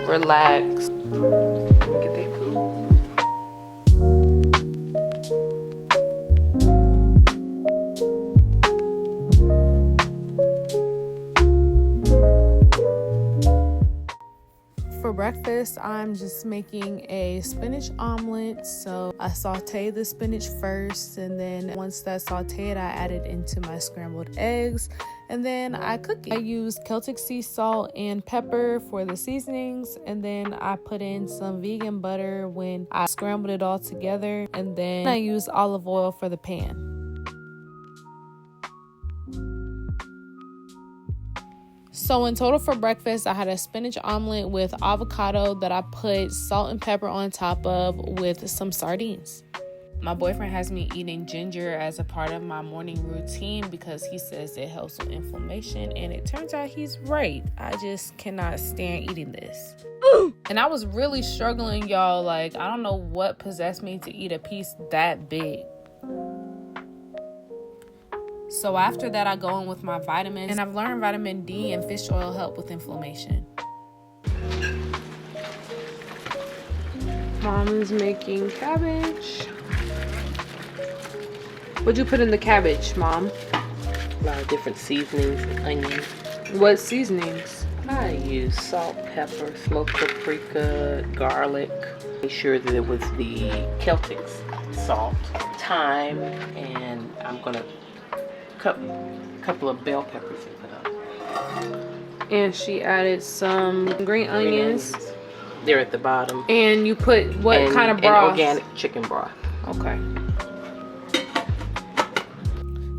Relax. Get that food. For breakfast, I'm just making a spinach omelet. So I saute the spinach first, and then once that's sauteed, I add it into my scrambled eggs, and then I cook it. I use Celtic sea salt and pepper for the seasonings, and then I put in some vegan butter when I scrambled it all together, and then I use olive oil for the pan. So in total for breakfast, I had a spinach omelet with avocado that I put salt and pepper on top of with some sardines. My boyfriend has me eating ginger as a part of my morning routine because he says it helps with inflammation, and it turns out he's right. I just cannot stand eating this. And I was really struggling, y'all. Like, I don't know what possessed me to eat a piece that big. So after that, I go in with my vitamins, and I've learned vitamin D and fish oil help with inflammation. Mom is making cabbage. What'd you put in the cabbage, Mom? A lot of different seasonings and onions. What seasonings? I use salt, pepper, smoked paprika, garlic. Make sure that it was the Celtic salt, thyme, and I'm gonna cut a couple of bell peppers and put up. And she added some green onions. They're at the bottom. And you put what kind of broth? And organic chicken broth. Okay.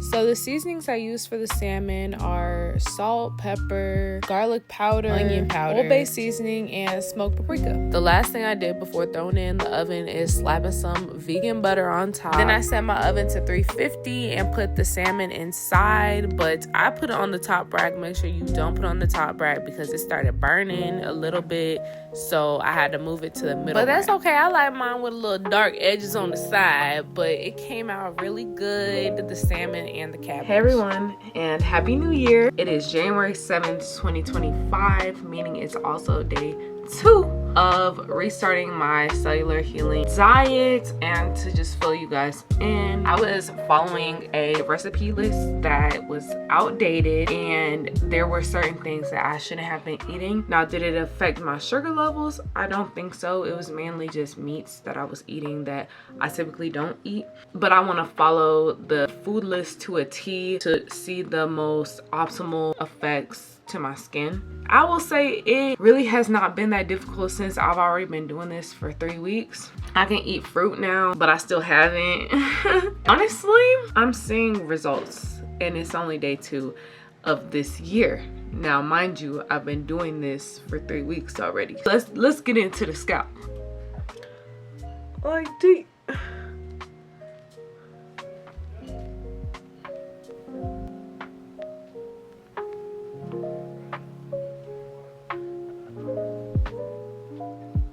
So the seasonings I use for the salmon are salt, pepper, garlic powder, onion powder, Old Bay seasoning, and smoked paprika. The last thing I did before throwing it in the oven is slapping some vegan butter on top. Then I set my oven to 350 and put the salmon inside, but I put it on the top rack. Make sure you don't put it on the top rack because it started burning a little bit, so I had to move it to the middle. But that's okay. I like mine with a little dark edges on the side, but it came out really good, the salmon and the cabbage. Hey everyone, and Happy New Year. It is January 7th, 2025, meaning it's also day 2 of restarting my cellular healing diet. And to just fill you guys in, I was following a recipe list that was outdated, and there were certain things that I shouldn't have been eating. Now, did it affect my sugar levels? I don't think so. It was mainly just meats that I was eating that I typically don't eat, but I want to follow the food list to a T to see the most optimal effects to my skin. I will say it really has not been that difficult since I've already been doing this for 3 weeks. I can eat fruit now, but I still haven't. Honestly, I'm seeing results, and it's only day 2 of this year. Now, mind you, I've been doing this for 3 weeks already. Let's get into the scalp. Like deep.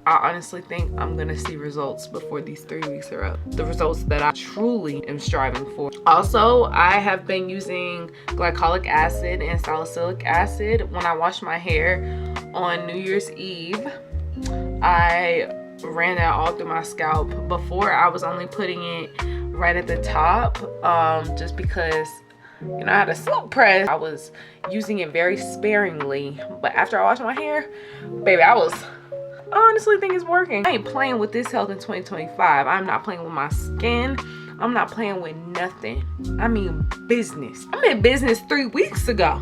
I honestly think I'm gonna see results before these 3 weeks are up. The results that I truly am striving for. Also, I have been using glycolic acid and salicylic acid when I wash my hair on New Year's Eve. I ran that all through my scalp. Before, I was only putting it right at the top, just because, you know, I had a silk press. I was using it very sparingly, but after I washed my hair, baby, I honestly think it's working. I ain't playing with this health in 2025. I'm not playing with my skin. I'm not playing with nothing. I mean business. I'm in business 3 weeks ago.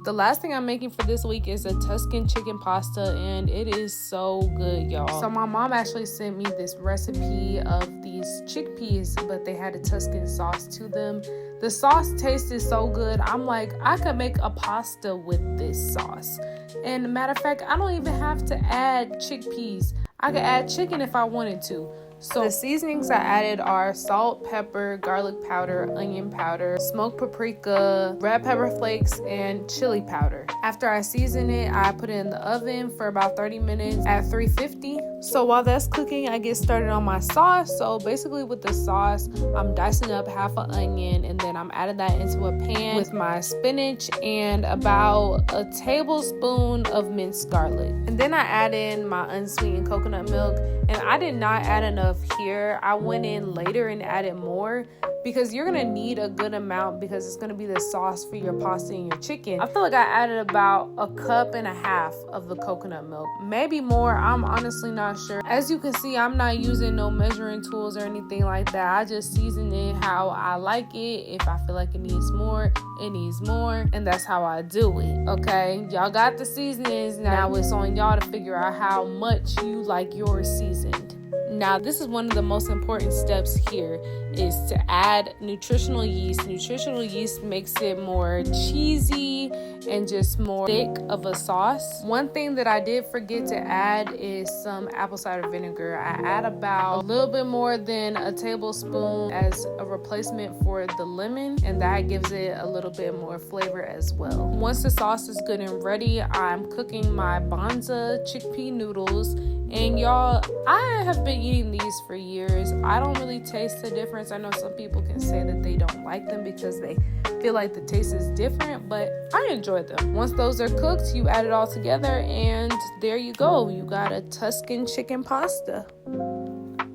The last thing I'm making for this week is a Tuscan chicken pasta, and it is so good, y'all. So my mom actually sent me this recipe of these chickpeas, but they had a Tuscan sauce to them. The sauce tasted so good. I'm like, I could make a pasta with this sauce. And matter of fact, I don't even have to add chickpeas. I could add chicken if I wanted to. So the seasonings I added are salt, pepper, garlic powder, onion powder, smoked paprika, red pepper flakes, and chili powder. After I season it, I put it in the oven for about 30 minutes at 350. So while that's cooking, I get started on my sauce. So basically with the sauce, I'm dicing up half an onion and then I'm adding that into a pan with my spinach and about a tablespoon of minced garlic. And then I add in my unsweetened coconut milk, and I did not add enough here. I went in later and added more because you're gonna need a good amount because it's gonna be the sauce for your pasta and your chicken. I feel like I added about a cup and a half of the coconut milk, maybe more. I'm honestly not sure. As you can see, I'm not using no measuring tools or anything like that. I just season it how I like it. If I feel like it needs more, it needs more, and that's how I do it. Okay, y'all got the seasonings. Now it's on y'all to figure out how much you like yours seasoned. Now, this is one of the most important steps here, is to add nutritional yeast. Nutritional yeast makes it more cheesy and just more thick of a sauce. One thing that I did forget to add is some apple cider vinegar. I add about a little bit more than a tablespoon as a replacement for the lemon, and that gives it a little bit more flavor as well. Once the sauce is good and ready, I'm cooking my bonza chickpea noodles. And y'all, I have been eating these for years. I don't really taste the difference. I know some people can say that they don't like them because they feel like the taste is different, but I enjoy them. Once those are cooked, you add it all together and there you go. You got a Tuscan chicken pasta.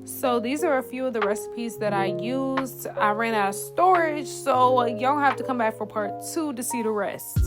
So these are a few of the recipes that I used. I ran out of storage, so y'all have to come back for part 2 to see the rest.